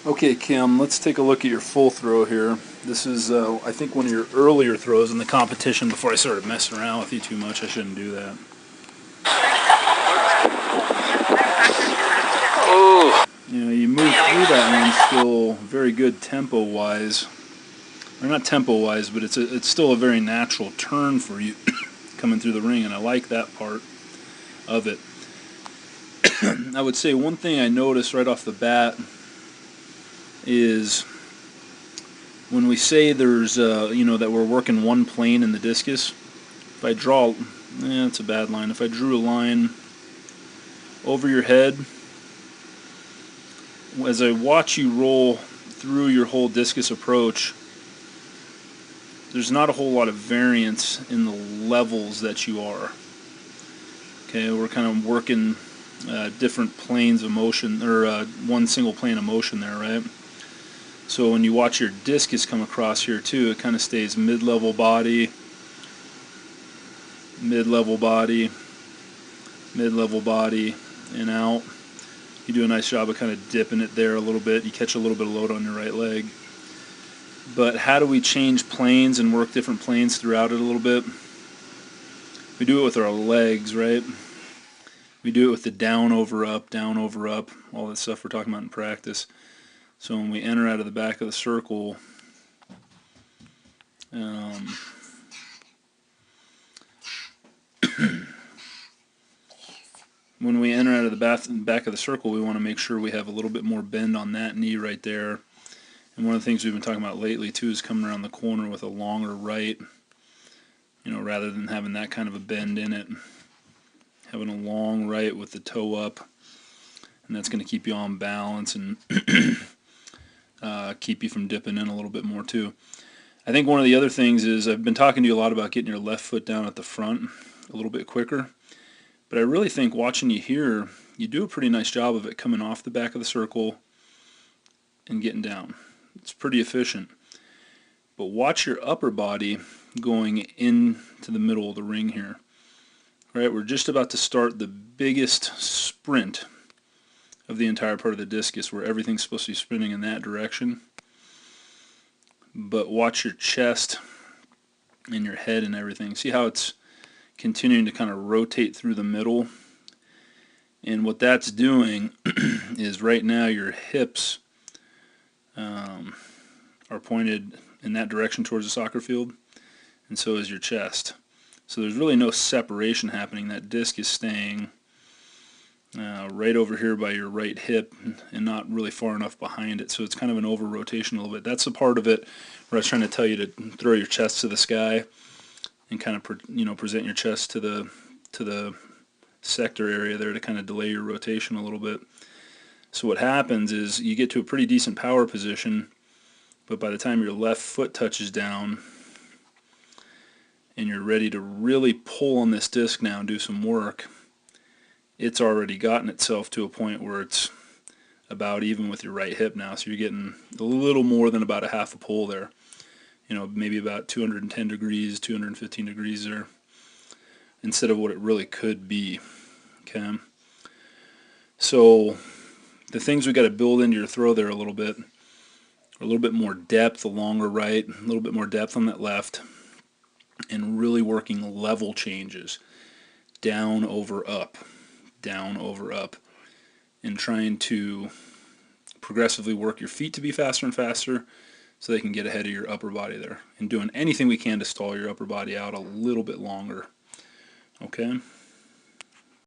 Okay, Kim, let's take a look at your full throw here. This is, I think, one of your earlier throws in the competition before I started messing around with you too much. I shouldn't do that. Oh. You moved through that one still very good tempo-wise. Or not tempo-wise, but it's still a very natural turn for you coming through the ring, and I like that part of it. I would say one thing I noticed right off the bat is when we say there's, that we're working one plane in the discus, if I draw, it's a bad line. If I drew a line over your head, as I watch you roll through your whole discus approach, there's not a whole lot of variance in the levels that you are. Okay, we're kind of working different planes of motion, or one single plane of motion there, right? So when you watch your discus come across here too, it kind of stays mid-level body, mid-level body, mid-level body, and out. You do a nice job of kind of dipping it there a little bit. You catch a little bit of load on your right leg. But how do we change planes and work different planes throughout it a little bit? We do it with our legs, right? We do it with the down, over, up, all that stuff we're talking about in practice. So when we enter out of the back of the circle, when we enter out of the back of the circle, we want to make sure we have a little bit more bend on that knee right there. And one of the things we've been talking about lately too is coming around the corner with a longer right, rather than having that kind of a bend in it. Having a long right with the toe up, and that's going to keep you on balance and keep you from dipping in a little bit more too. I think one of the other things is I've been talking to you a lot about getting your left foot down at the front a little bit quicker. But I really think watching you here, you do a pretty nice job of it coming off the back of the circle and getting down. It's pretty efficient. But watch your upper body going into the middle of the ring here. All right, we're just about to start the biggest sprint of the entire part of the discus where everything's supposed to be spinning in that direction. But watch your chest and your head and everything. See how it's continuing to kind of rotate through the middle, and what that's doing is right now your hips are pointed in that direction towards the soccer field, and so is your chest. So there's really no separation happening. That disc is staying right over here by your right hip and not really far enough behind it, so it's kind of an over rotation a little bit. That's the part of it where I was trying to tell you to throw your chest to the sky and kind of present your chest to the sector area there to kind of delay your rotation a little bit. So what happens is you get to a pretty decent power position, but by the time your left foot touches down and you're ready to really pull on this disc now and do some work, it's already gotten itself to a point where it's about even with your right hip now. So you're getting a little more than about a half a pull there. Maybe about 210 degrees, 215 degrees there, instead of what it really could be. Okay. So the things we got to build into your throw there a little bit more depth, a longer right, a little bit more depth on that left, and really working level changes, down over up, and trying to progressively work your feet to be faster and faster, so they can get ahead of your upper body there, and doing anything we can to stall your upper body out a little bit longer. Okay?